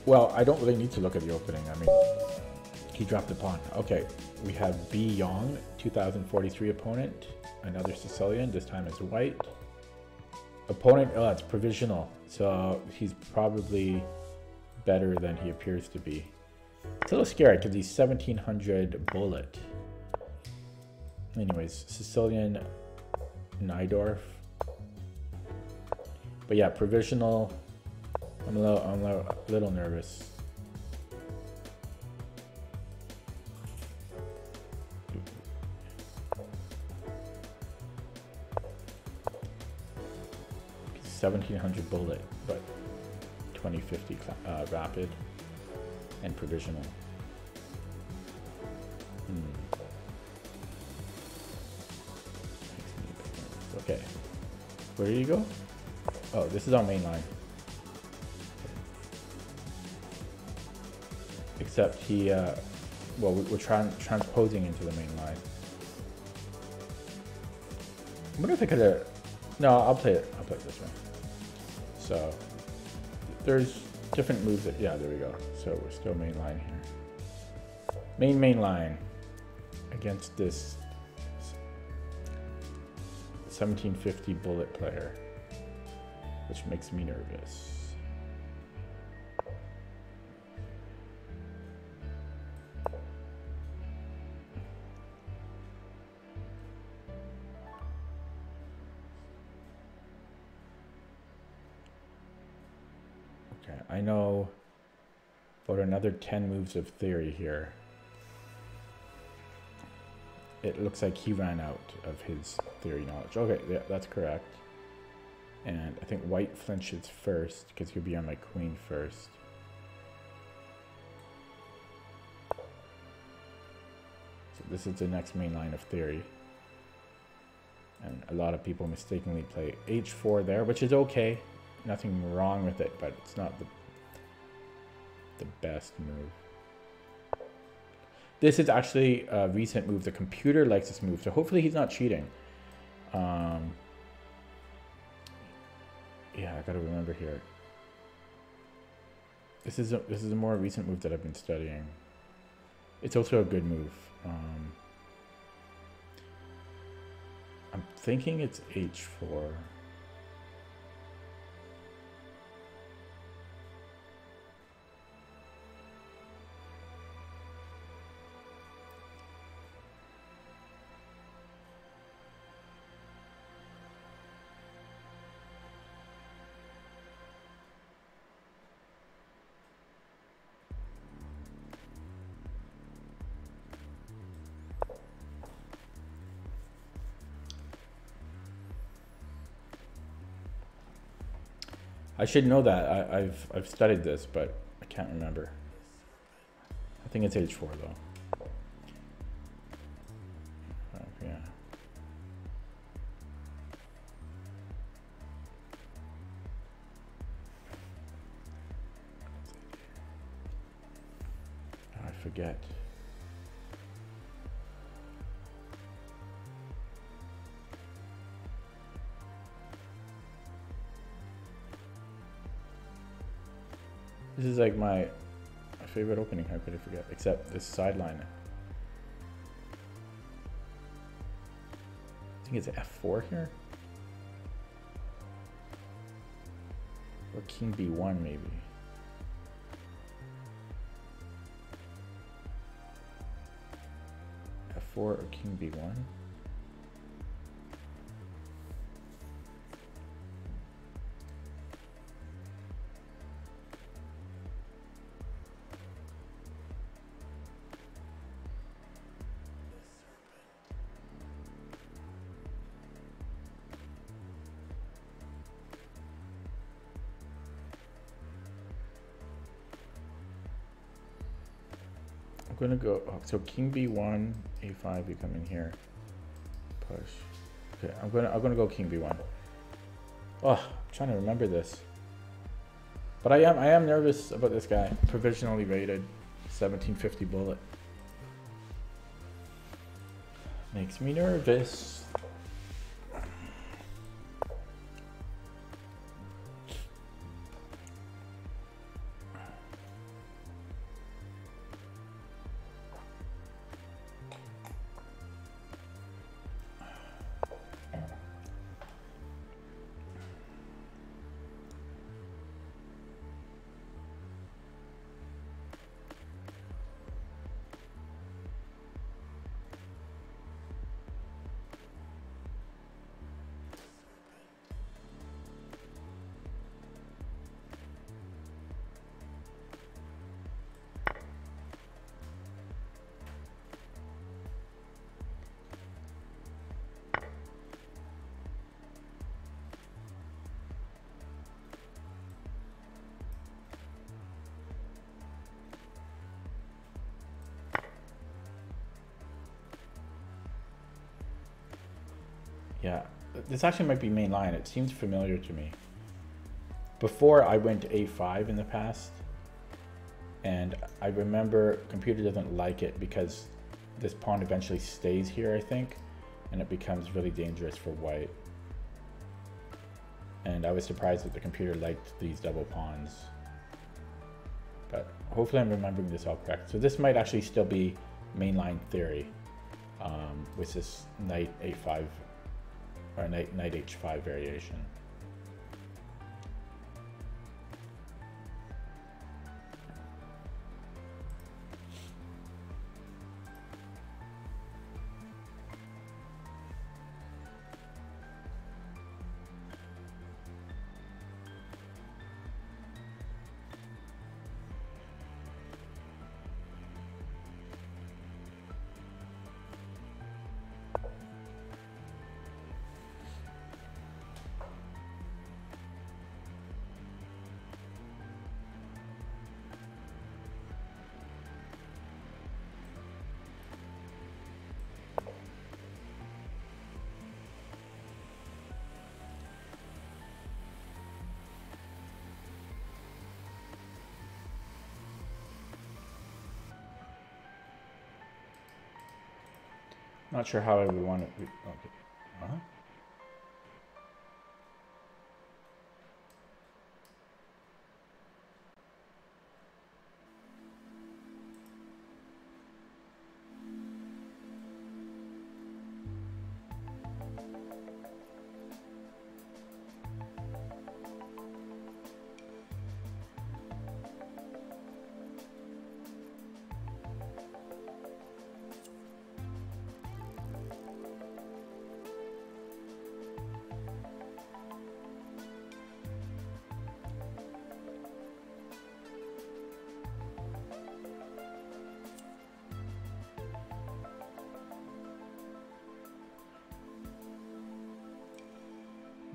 Well, I don't really need to look at the opening. I mean, he dropped a pawn. Okay, we have B Yong, 2043 opponent. Another Sicilian, this time it's white. Opponent, oh, it's provisional. So he's probably better than he appears to be. It's a little scary because he's 1700 bullet. Anyways, Sicilian Nydorf. But yeah, provisional. I'm a little nervous. He's 1700 bullet, but 2050 rapid and provisional. Okay, where did you go? Oh, this is our main line. Except he, well, we're transposing into the main line. I wonder if I could have. No, I'll play it. I'll play it this way. So there's different moves that. Yeah, there we go. So we're still main line here. Main line against this 1750 bullet player, which makes me nervous. Okay, I know about another 10 moves of theory here. It looks like he ran out of his theory knowledge. Okay, yeah, that's correct. And I think white flinches first because he'll be on my queen first. So this is the next main line of theory. And a lot of people mistakenly play h4 there, which is okay. Nothing wrong with it, but it's not the best move. This is actually a recent move. The computer likes this move, so hopefully he's not cheating. Yeah, I gotta remember here. This is a more recent move that I've been studying. It's also a good move. I'm thinking it's h4. I should know that. I've studied this, but I can't remember. I think it's h4 though. Yeah. I forget. This is like my favorite opening. How could I forget? Except this sideline. I think it's f4 here. Or king b1 maybe. f4 or king b1. I'm gonna go, oh, so king b1, a5, you come in here, push. Okay, I'm gonna go king b1. Oh, I'm trying to remember this, but I am nervous about this guy. Provisionally rated, 1750 bullet. Makes me nervous. Yeah, this actually might be main line. It seems familiar to me. Before I went to a5 in the past, and I remember computer doesn't like it because this pawn eventually stays here, I think, and it becomes really dangerous for white. And I was surprised that the computer liked these double pawns. But hopefully I'm remembering this all correct. So this might actually still be mainline theory with this knight a5 or knight h5 variation. Not sure how I would want it. Okay. Uh-huh.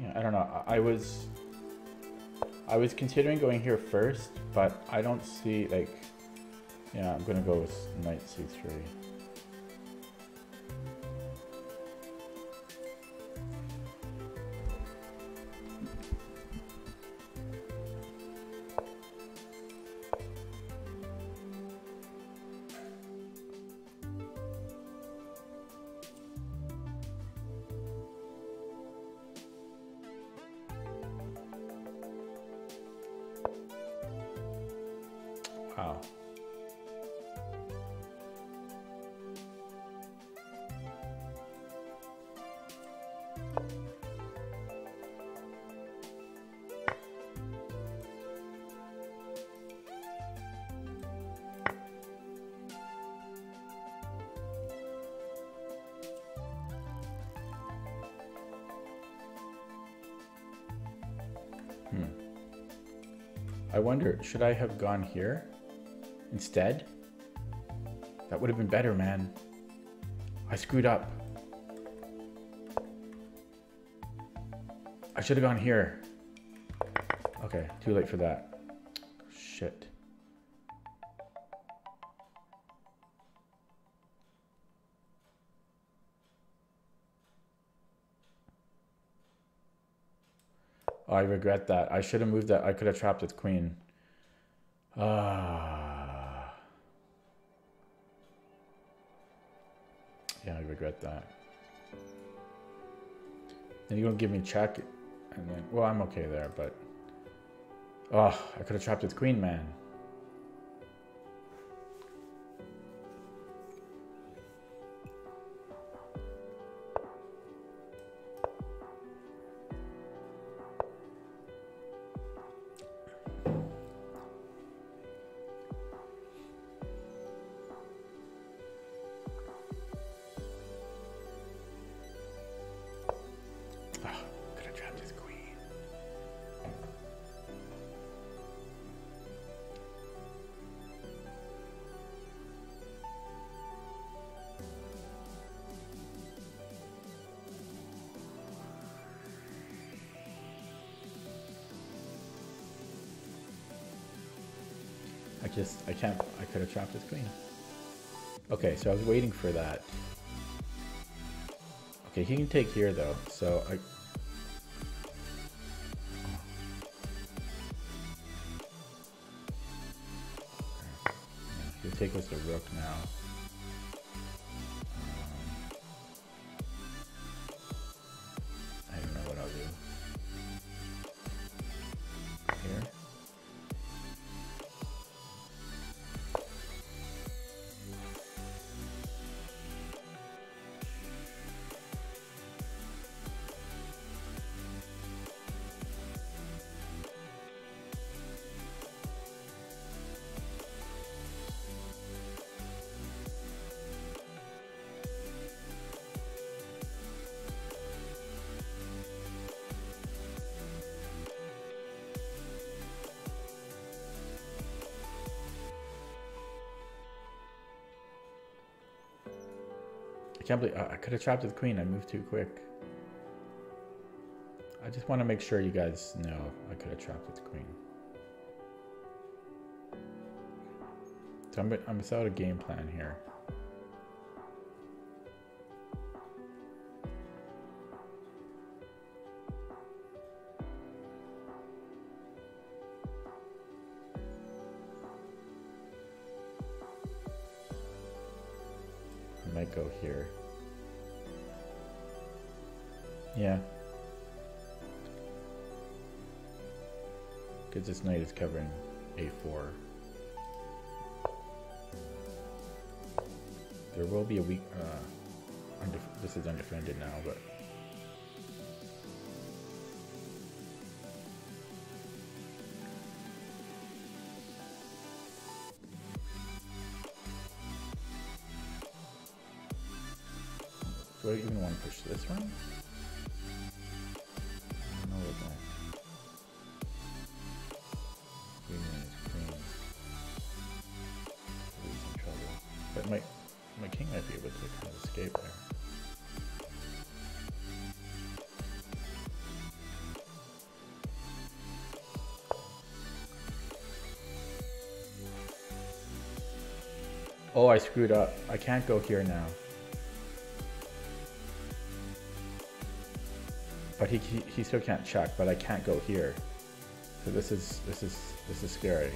Yeah, I don't know. I was considering going here first, but I don't see like, yeah, I'm gonna go with knight c3. Wow. I wonder, should I have gone here instead? That would have been better, man. I screwed up. I should have gone here. Okay, too late for that. Shit. Oh, I regret that. I should have moved that. I could have trapped with queen. Yeah, I regret that. Then you're gonna give me check, and then, well, I'm okay there, but oh, I could have trapped with queen, man. I could have trapped his queen. Okay, so I was waiting for that. Okay, he can take here though, so I... He'll take us to rook now. I don't know what I'll do. Here. I can't believe I could have trapped the queen. I moved too quick. I just want to make sure you guys know I could have trapped the queen. So I'm without a game plan here. I might go here. Yeah. Because this knight is covering a4. There will be a weak... this is undefended now, but... Do I even want to push this one? I don't know what that... But my king might be able to kind of escape there. Oh, I screwed up. I can't go here now. But he still can't check, but I can't go here. So this is scary.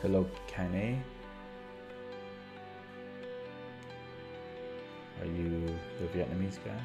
Hello, Kane. Are you the Vietnamese guy?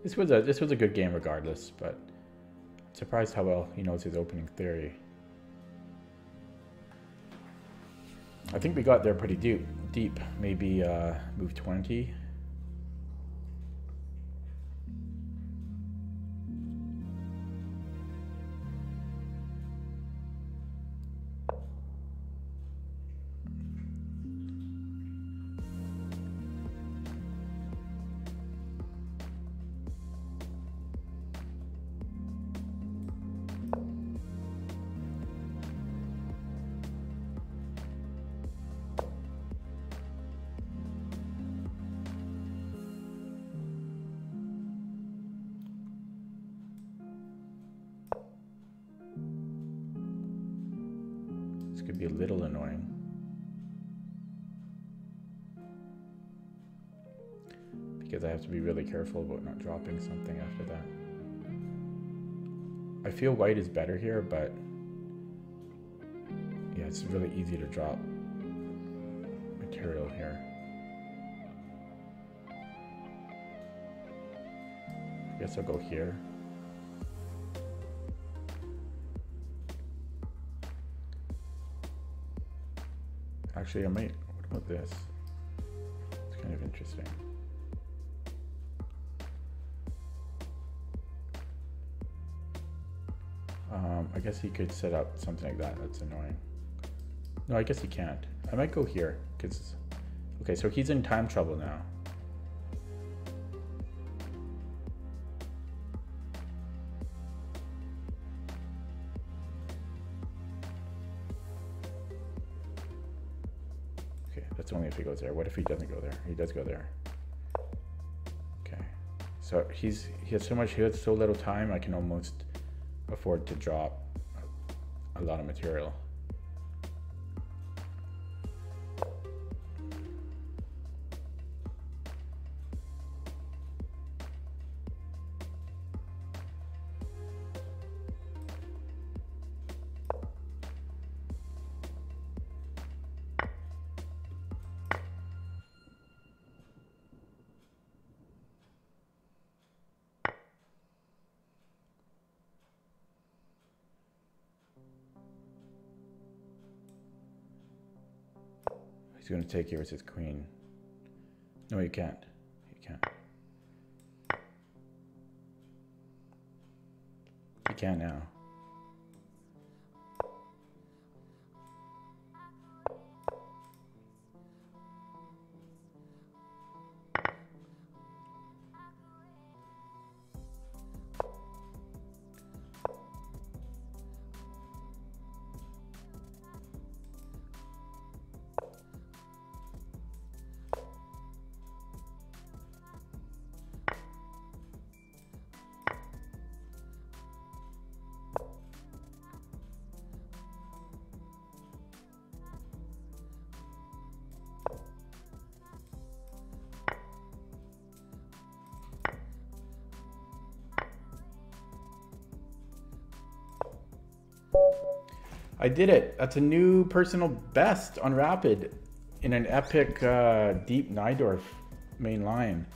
This was a good game regardless, but I'm surprised how well he knows his opening theory. I think we got there pretty deep. Maybe move 20. Could be a little annoying. Because I have to be really careful about not dropping something after that. I feel white is better here, but yeah, it's really easy to drop material here. I guess I'll go here. Actually, I might. What about this? It's kind of interesting. I guess he could set up something like that. That's annoying. No, I guess he can't. I might go here because. Okay, so he's in time trouble now. Okay, that's only if he goes there. What if he doesn't go there? He does go there. Okay, so he has so much. He has so little time. I can almost afford to drop a lot of material. He's going to take here as his queen. No, you can't. You can't. You can't now. I did it. That's a new personal best on Rapid in an epic deep Najdorf main line.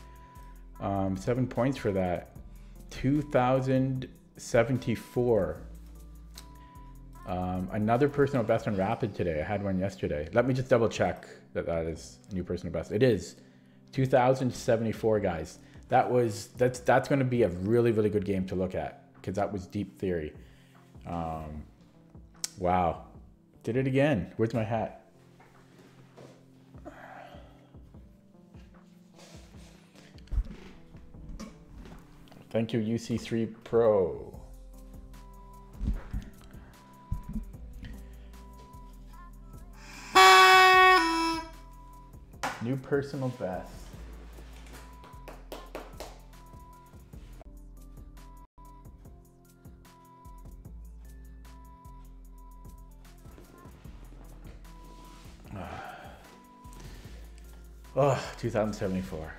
7 points for that. 2074. Another personal best on Rapid today. I had one yesterday. Let me just double check that that is a new personal best. It is 2074, guys. That's going to be a really, really good game to look at because that was Deep Theory. Wow. Did it again. Where's my hat? Thank you, UC3 Pro. New personal best. Oh, 2074.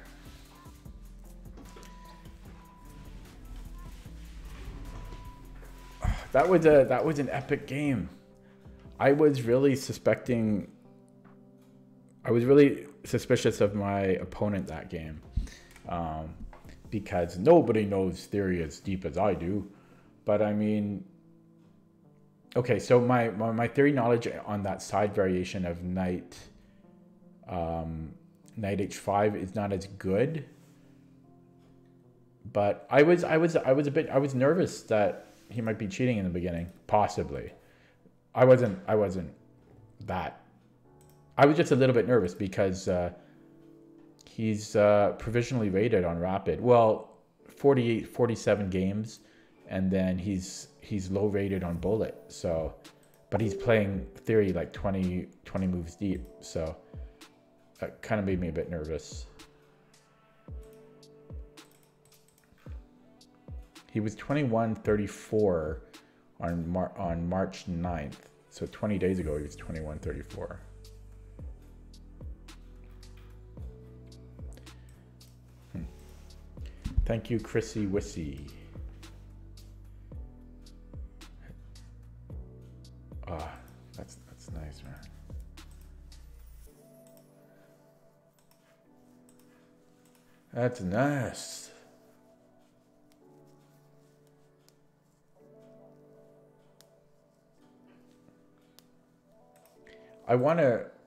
That was an epic game. I was really suspicious of my opponent that game, because nobody knows Theory as deep as I do. But I mean, okay, so my Theory knowledge on that side variation of Knight H5 is not as good. But I was nervous that he might be cheating in the beginning, possibly. I wasn't that. I was just a little bit nervous because he's provisionally rated on Rapid. Well, 47 games, and then he's low rated on Bullet. So, but he's playing Theory like 20 moves deep. So that kind of made me a bit nervous. He was 21-34 on March 9th. So 20 days ago, he was 21-34. Thank you, Chrissy Wissy. Ah, that's nice, man. That's nice. I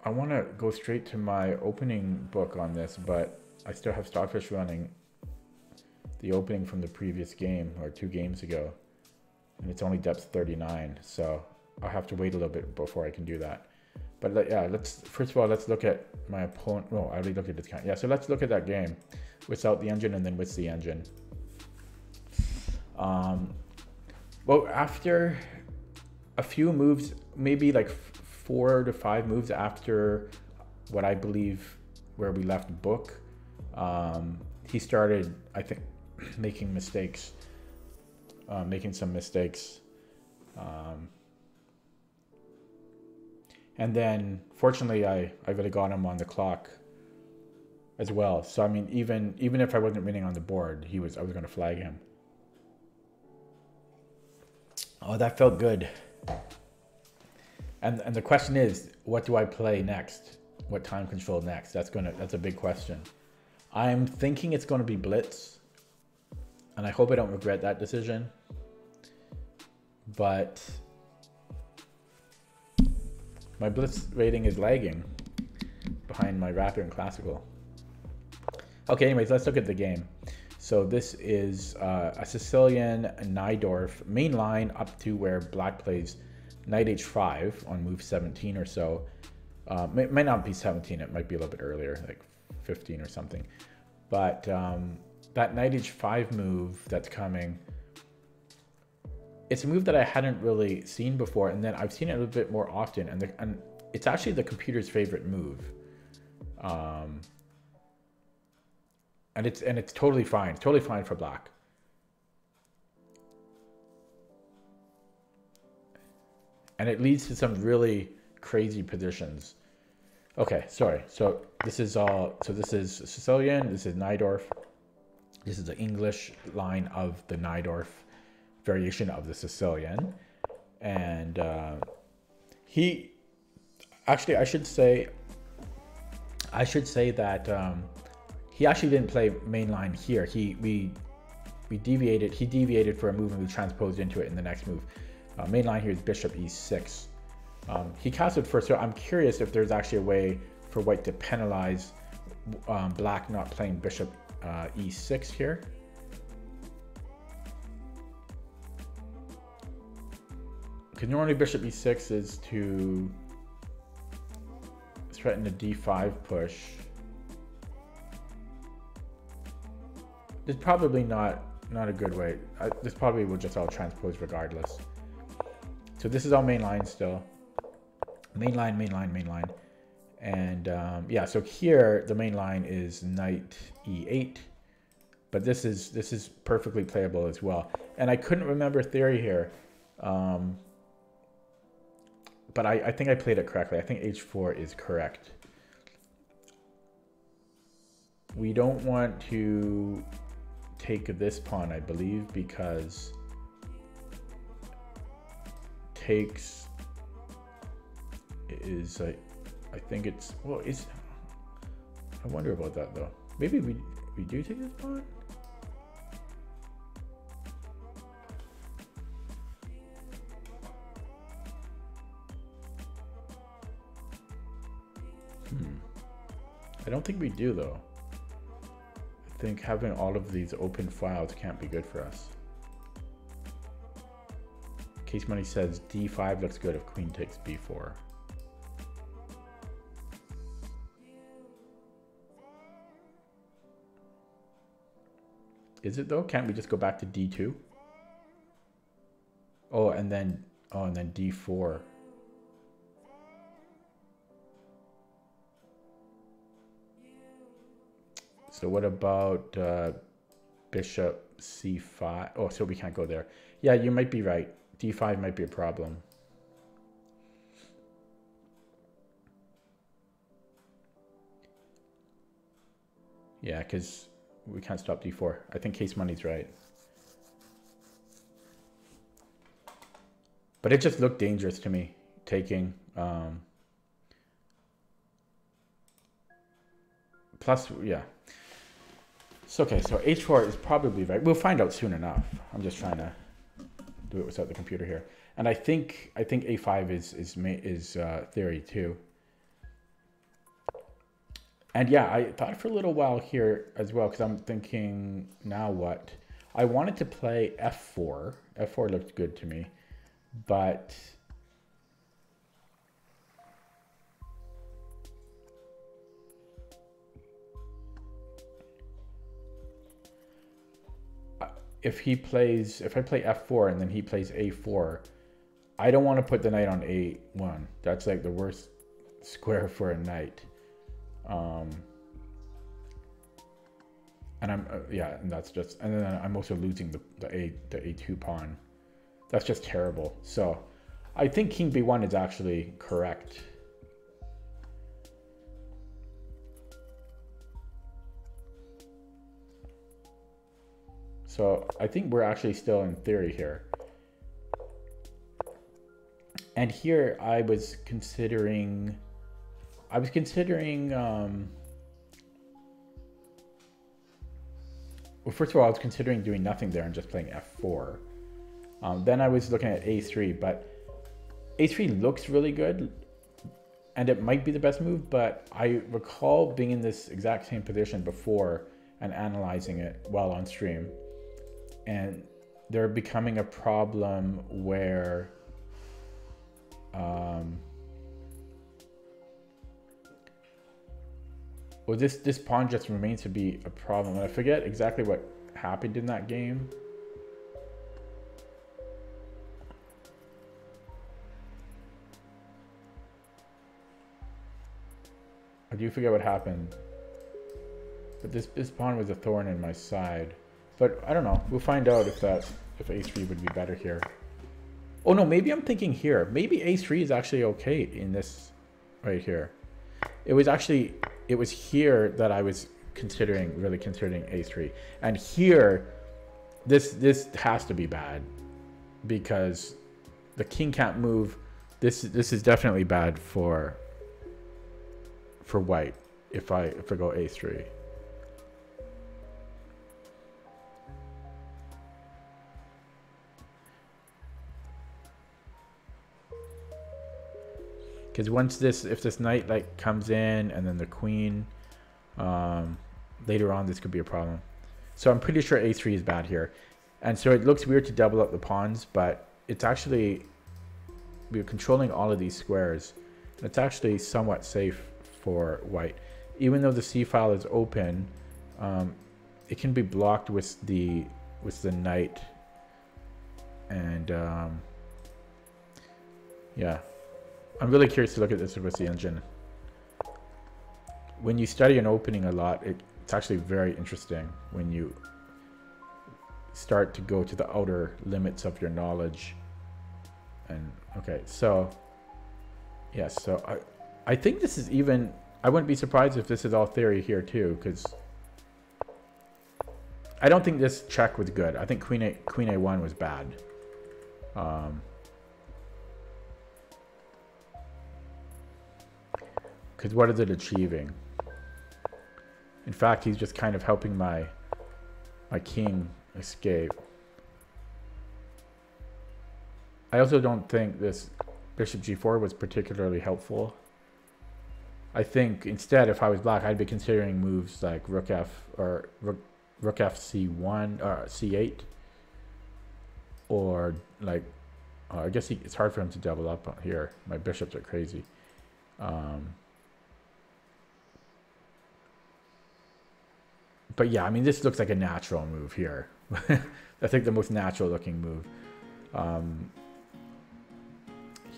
I want to go straight to my opening book on this, but I still have Stockfish running the opening from the previous game or 2 games ago, and it's only depth 39, so I'll have to wait a little bit before I can do that. But yeah, first of all, let's look at my opponent. Oh, I already looked at this count. Yeah, so let's look at that game without the engine and then with the engine. Well, after a few moves, maybe like 4 to 5 moves after what I believe where we left book, he started, I think, making mistakes, making some mistakes. And then fortunately I really got him on the clock as well. So I mean, even if I wasn't winning on the board, I was going to flag him. Oh, that felt good. And the question is, what do I play next? What time control next? That's a big question. I'm thinking it's going to be Blitz, and I hope I don't regret that decision. But my Blitz rating is lagging behind my Rapid and Classical. Okay, anyways, let's look at the game. So this is a Sicilian Najdorf main line up to where Black plays Knight H5 on move 17 or so. It might not be 17, it might be a little bit earlier, like 15 or something. But that Knight H5 move that's coming, it's a move that I hadn't really seen before, and then I've seen it a little bit more often, and it's actually the computer's favorite move. And it's totally fine. It's totally fine for Black. And it leads to some really crazy positions. Okay, sorry. So this is Sicilian, this is Najdorf. This is the English line of the Najdorf variation of the Sicilian. And I should say that he actually didn't play mainline here. He deviated for a move and we transposed into it in the next move. Mainline here is Bishop E6. He castled first, so I'm curious if there's actually a way for White to penalize Black not playing Bishop E6 here. Because normally Bishop E6 is to threaten a D5 push. It's probably not a good way. This probably will just all transpose regardless. So this is all mainline still. Mainline. And yeah, so here the main line is Knight E8, but this is perfectly playable as well. And I couldn't remember theory here, but I think I played it correctly. I think H4 is correct. We don't want to take this pawn, I believe, because takes is I think it's, well, is, I wonder about that though. Maybe we do take this pawn. I don't think we do though. I think having all of these open files can't be good for us. Case Money says D5 looks good if queen takes B4. Is it though? Can't we just go back to D2? And then D4. So what about Bishop C5? Oh, so we can't go there. Yeah, you might be right. D5 might be a problem. Yeah, because we can't stop D4. I think Case Money's right. But it just looked dangerous to me, taking. Plus, yeah. So, okay, so H4 is probably right. We'll find out soon enough. I'm just trying to do it without the computer here. And I think A5 is theory too. And yeah, I thought for a little while here as well, because I'm thinking, now what? I wanted to play f4. F4 looked good to me, but if I play f4 and then he plays a4, I don't want to put the knight on a1. That's like the worst square for a knight. And I'm yeah, and that's just, and then I'm also losing the a2 pawn. That's just terrible. So I think king b1 is actually correct. So I think we're actually still in theory here. And here I was considering well, first of all, I was considering doing nothing there and just playing f4. Then I was looking at a3, but a3 looks really good, and it might be the best move, but I recall being in this exact same position before and analyzing it while on stream. And they're becoming a problem where well, this pawn just remains to be a problem. And I forget exactly what happened in that game. I do forget what happened. But this pawn was a thorn in my side. But I don't know. We'll find out if a3 would be better here. Oh no, maybe I'm thinking here. Maybe a3 is actually okay in this right here. It was here that I was really considering a3. And here, this has to be bad because the king can't move. This is definitely bad for white if I go a3. Because if this knight like comes in and then the queen, later on this could be a problem. So I'm pretty sure a3 is bad here. And so it looks weird to double up the pawns, but it's actually, we're controlling all of these squares. It's actually somewhat safe for white. Even though the c file is open, it can be blocked with the knight. And yeah. I'm really curious to look at this with the engine. When you study an opening a lot, it's actually very interesting when you start to go to the outer limits of your knowledge. And okay, so yes, so I think this is even, I wouldn't be surprised if this is all theory here too, because I don't think this check was good. I think queen a1 was bad. Because what is it achieving? In fact, he's just kind of helping my king escape. I also don't think this bishop g4 was particularly helpful. I think instead, if I was black, I'd be considering moves like rook f or rook f c1 or c8, or like I guess it's hard for him to double up here. My bishops are crazy. But yeah, I mean, this looks like a natural move here. I think the most natural looking move. You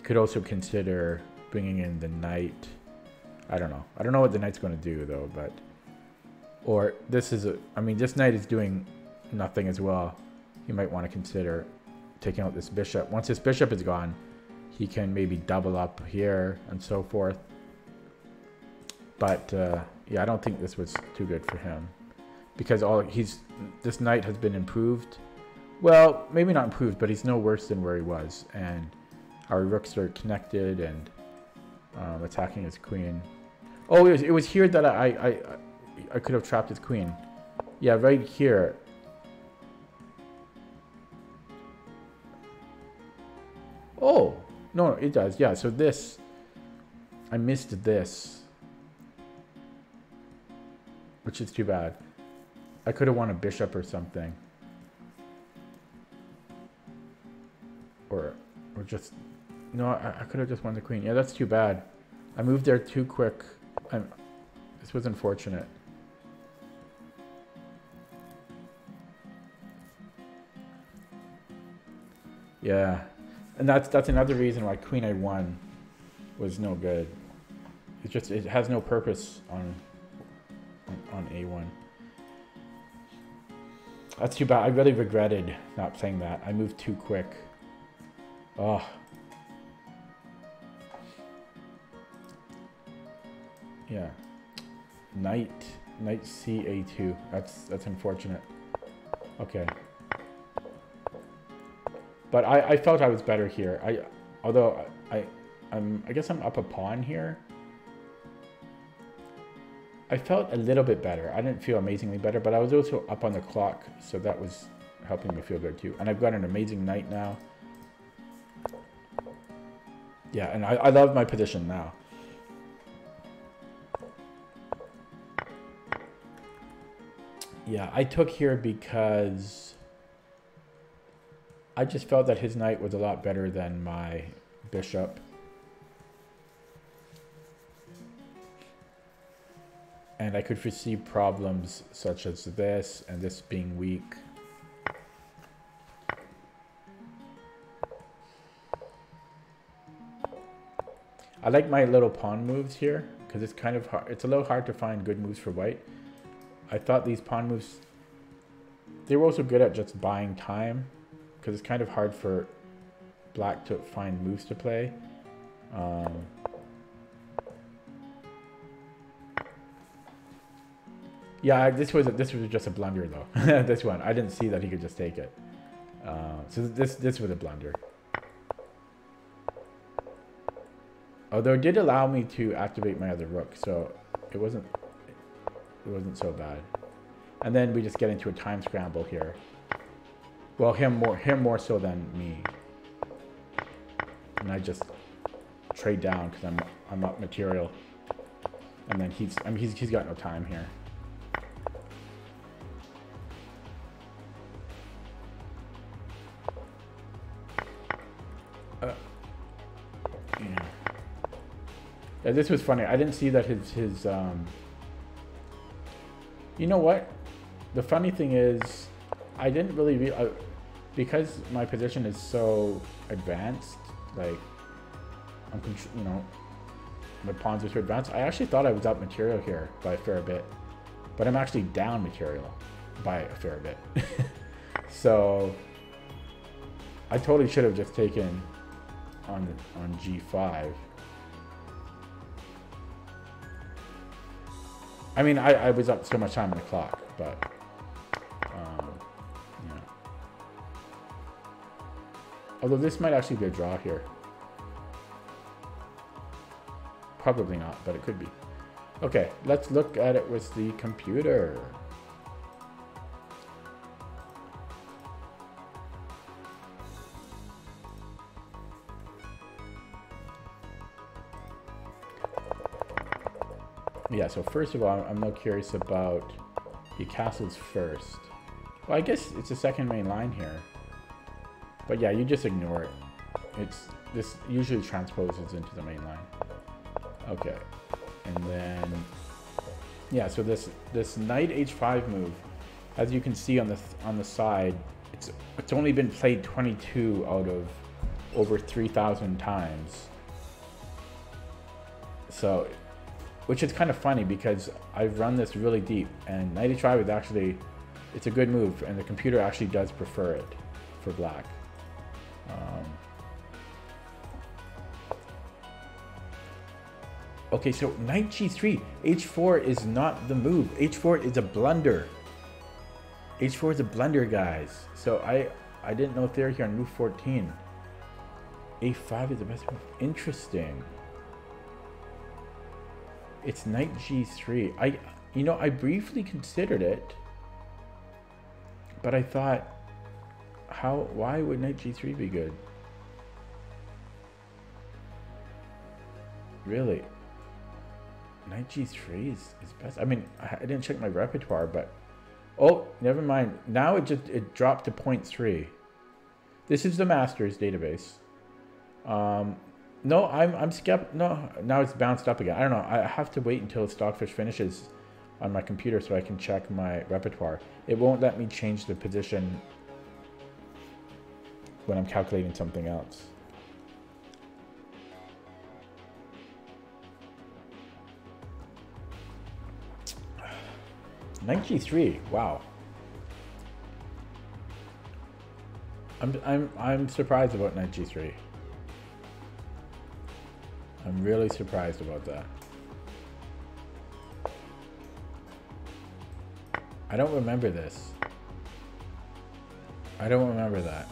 could also consider bringing in the knight. I don't know. I don't know what the knight's going to do though, but, or this is I mean, this knight is doing nothing as well. You might want to consider taking out this bishop. Once this bishop is gone, he can maybe double up here and so forth. But yeah, I don't think this was too good for him. Because this knight has been improved. Well, maybe not improved, but he's no worse than where he was. And our rooks are connected and attacking his queen. Oh, it was here that I could have trapped his queen. Yeah, right here. Oh, no, it does. Yeah, so this, I missed this. which is too bad. I could have won a bishop or something. Or just... No, I could have just won the queen. Yeah, that's too bad. I moved there too quick. This was unfortunate. Yeah. And that's another reason why queen a1 was no good. It has no purpose on a1. That's too bad. I really regretted not playing that. I moved too quick. Oh. Yeah. Knight ca2. That's unfortunate. Okay. But I felt I was better here. I guess I'm up a pawn here. I felt a little bit better. I didn't feel amazingly better, but I was also up on the clock, so that was helping me feel good too. And I've got an amazing knight now. Yeah, and I love my position now. Yeah, I took here because I just felt that his knight was a lot better than my bishop. And I could foresee problems such as this and this being weak. I like my little pawn moves here because it's kind of hard. It's a little hard to find good moves for white. I thought these pawn moves, they were also good at just buying time because it's kind of hard for black to find moves to play. Yeah, this was just a blunder though. This one, I didn't see that he could just take it. So this was a blunder. Although it did allow me to activate my other rook, so it wasn't so bad. And then we just get into a time scramble here. Well, him more so than me. And I just trade down because I'm up material. And then he's got no time here. Yeah, this was funny. I didn't see that his you know what? The funny thing is, I didn't really because my position is so advanced. Like, you know, my pawns are so advanced. I actually thought I was up material here by a fair bit, but I'm actually down material by a fair bit. So I totally should have just taken on G5. I mean, I was up so much time on the clock, but yeah. Although this might actually be a draw here. Probably not, but it could be. Okay, let's look at it with the computer. Yeah, so first of all, I'm more curious about the castles first. Well, I guess it's the second main line here. But yeah, you just ignore it. This usually transposes into the main line. Okay. And then yeah, so this knight h5 move, as you can see on the side, it's only been played 22 out of over 3,000 times. So, which is kind of funny because I've run this really deep, and knight h5 is actually, it's a good move, and the computer actually does prefer it for black. Okay, so knight g3, h4 is not the move. h4 is a blunder. h4 is a blunder, guys. So I didn't know theory here on move 14. a5 is the best move. Interesting. It's knight g3. I briefly considered it, but I thought, why would knight g3 be good? Really? Knight G3 is best. I mean, I didn't check my repertoire, but oh, never mind. Now it dropped to 0.3. This is the Masters database. No, I'm skeptical. No, now it's bounced up again. I don't know. I have to wait until Stockfish finishes on my computer so I can check my repertoire. It won't let me change the position when I'm calculating something else. Knight G3, wow. I'm surprised about Knight G3. I'm really surprised about that. I don't remember this. I don't remember that.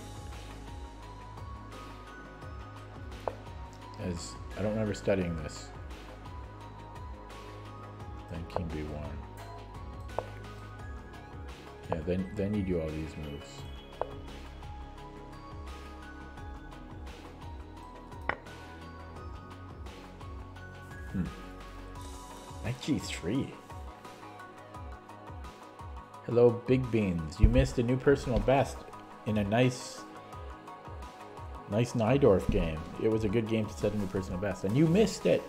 As I don't remember studying this. Then King B1. Yeah, then you do all these moves. Knight G3. Hello, Big Beans. You missed a new personal best in a nice Najdorf game. It was a good game to set a new personal best, and you missed it.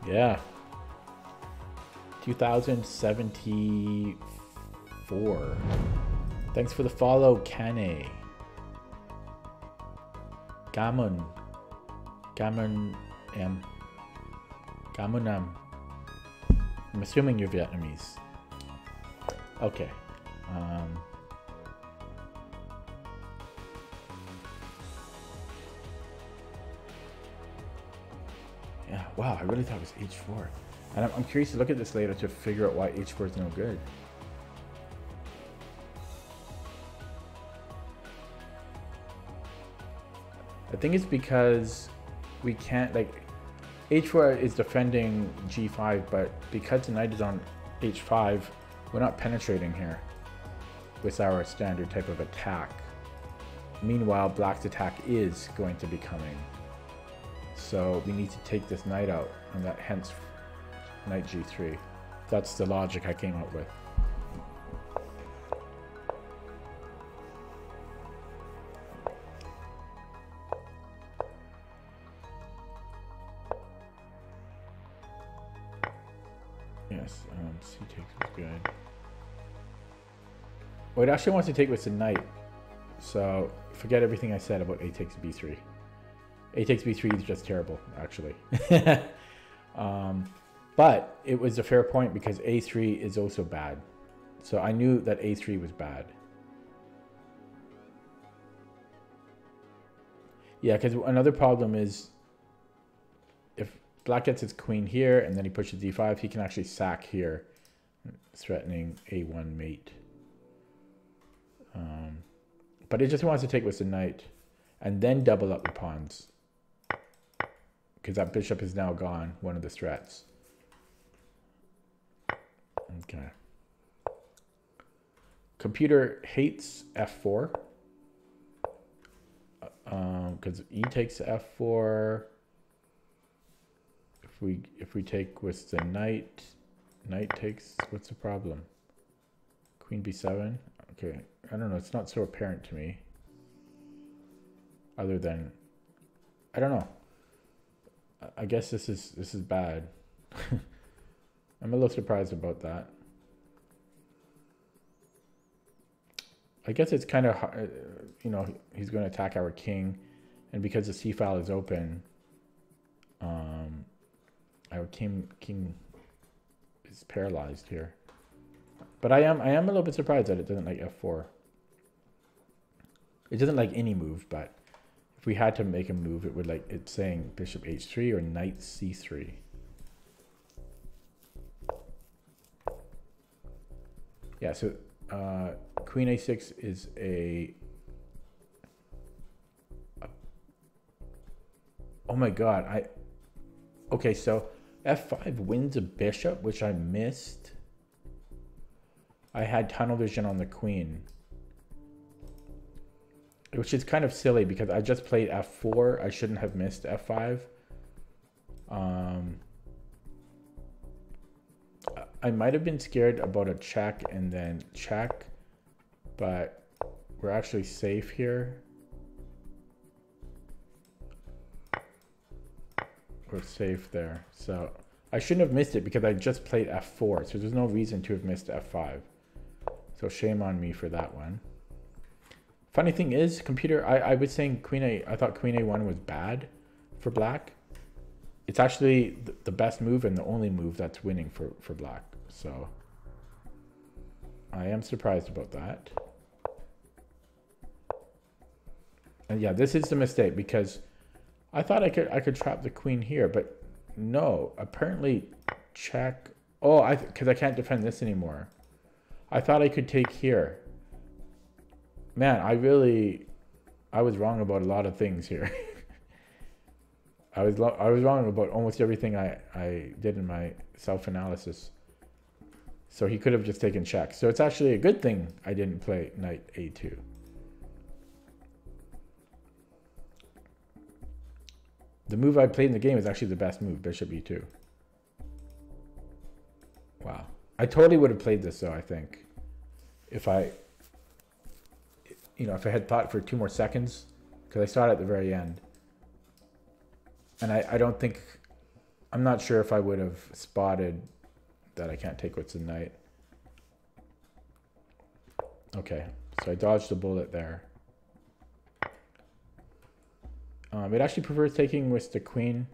Yeah. 2074. Thanks for the follow, Kane. Gamun Gamunam. I'm assuming you're Vietnamese. Okay. Yeah, wow, I really thought it was H4. And I'm curious to look at this later to figure out why H4 is no good. I think it's because we can't, like, H4 is defending G5, but because the knight is on H5, we're not penetrating here with our standard type of attack. Meanwhile, black's attack is going to be coming. So we need to take this knight out, and that hence Knight G3. That's the logic I came up with. Yes, C takes was good. What it actually wants to take was the knight. So forget everything I said about A takes B3. A takes B3 is just terrible, actually. But it was a fair point because A3 is also bad. So I knew that A3 was bad. Yeah, because another problem is if black gets his queen here and then he pushes D5, he can actually sack here, threatening A1 mate. But it just wants to take with the knight and then double up the pawns. Because that bishop is now gone, one of the threats. Okay. Computer hates F4. Because E takes F4. If we take with the knight, knight takes, what's the problem? Queen B7? Okay, I don't know, it's not so apparent to me. Other than, I don't know. I guess this is bad. I'm a little surprised about that. I guess it's kind of, you know, he's going to attack our king, and because the c file is open, our king is paralyzed here. But I am a little bit surprised that it doesn't like f4. It doesn't like any move, but if we had to make a move, it would like, it's saying bishop h3 or knight c3. Yeah, so queen a6 is oh my god, okay, so f5 wins a bishop, which I missed. I had tunnel vision on the queen. which is kind of silly because I just played f4. I shouldn't have missed f5. I might have been scared about a check and then check, but we're actually safe here. We're safe there. So I shouldn't have missed it because I just played f4. So there's no reason to have missed f5. So shame on me for that one. Funny thing is, computer, I was saying queen a, I thought queen a1 was bad for black. It's actually the best move and the only move that's winning for black. So I am surprised about that. And yeah, this is the mistake because I thought I could trap the queen here, but no, apparently check. Oh, because I can't defend this anymore. I thought I could take here. Man, I was wrong about a lot of things here. I was wrong about almost everything I did in my self-analysis. So he could have just taken check. So it's actually a good thing I didn't play knight a2. The move I played in the game is actually the best move, bishop e2. Wow. I totally would have played this though, I think. If I had thought for 2 more seconds, because I saw it at the very end. And I don't think, I'm not sure if I would have spotted that I can't take what's a knight. Okay, so I dodged the bullet there. It actually prefers taking with the queen.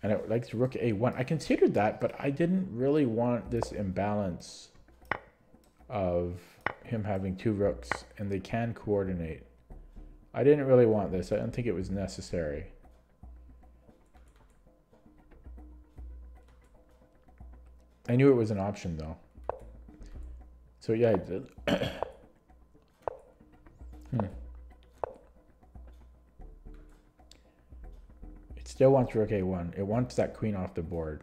And it likes rook a1. I considered that, but I didn't really want this imbalance of him having 2 rooks, and they can coordinate. I didn't really want this. I didn't think it was necessary. I knew it was an option though. So yeah, I did. It still wants rook a1. It wants that queen off the board.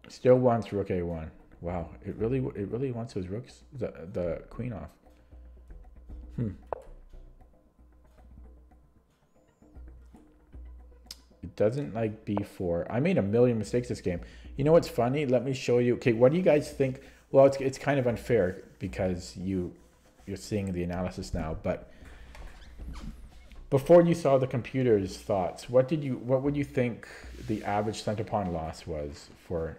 Still wants rook a1. Wow, it really wants those rooks, the queen off. It doesn't like b4. I made a million mistakes this game. You know what's funny? Let me show you. Okay, what do you guys think? Well, it's kind of unfair because you're seeing the analysis now, but before you saw the computer's thoughts, what would you think the average center pawn loss was for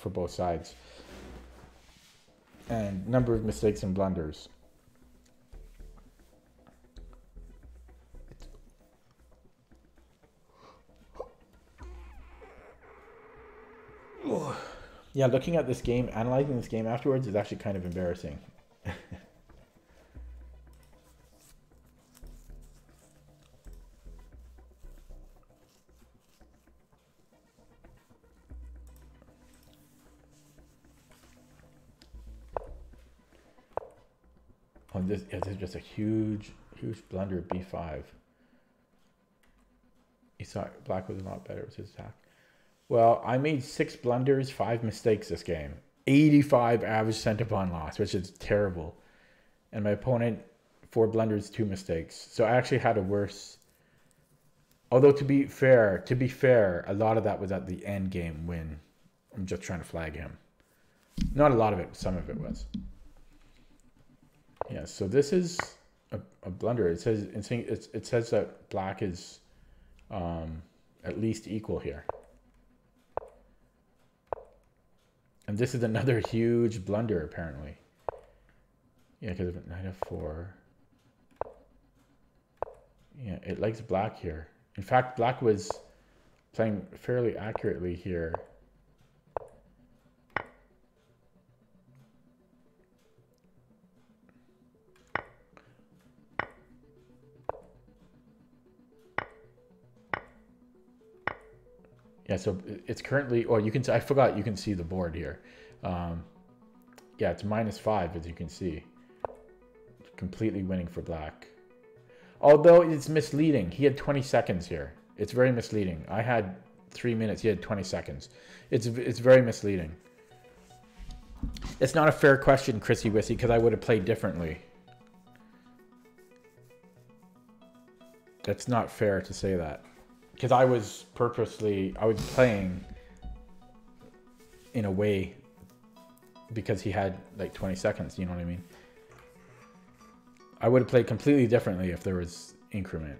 both sides? And number of mistakes and blunders. Yeah, looking at this game, analyzing this game afterwards is actually kind of embarrassing. This is just a huge blunder at b5. You saw black was a lot better with his attack. Well, I made 6 blunders, 5 mistakes this game. 85 average center pawn loss, which is terrible. And my opponent, 4 blunders, 2 mistakes. So I actually had a worse. Although to be fair, a lot of that was at the end game when I'm just trying to flag him. Not a lot of it, some of it was. Yeah, so this is a blunder. It says that black is at least equal here. And this is another huge blunder, apparently. Yeah, because of knight f4. Yeah, it likes black here. In fact, black was playing fairly accurately here. Yeah, so it's currently, oh, you can, I forgot you can see the board here. Yeah, it's -5, as you can see. Completely winning for black. Although it's misleading. He had 20 seconds here. It's very misleading. I had 3 minutes. He had 20 seconds. It's very misleading. It's not a fair question, Chrissy Wissy, because I would have played differently. That's not fair to say that. Because I was playing in a way because he had like 20 seconds, you know what I mean? I would have played completely differently if there was increment.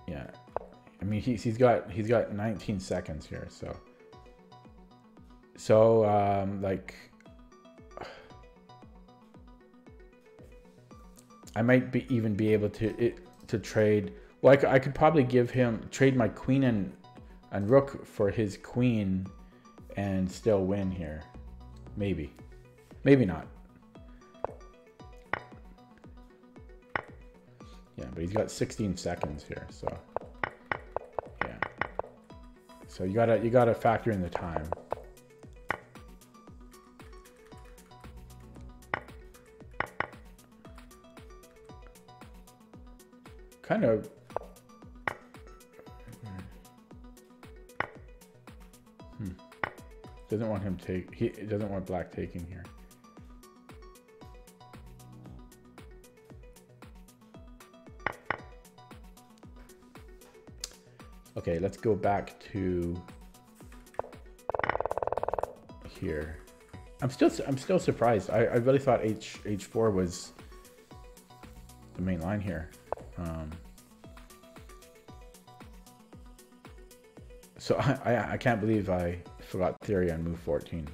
Yeah, I mean he's got 19 seconds here, so like I might even be able to trade. Well, I could probably trade my queen and rook for his queen and still win here. Maybe not. Yeah, but he's got 16 seconds here, so yeah. So you gotta factor in the time. Kind of. Doesn't want him he doesn't want black taking here. Okay, let's go back to here. I'm still surprised. I really thought h4 was the main line here. So I can't believe I forgot theory on move 14.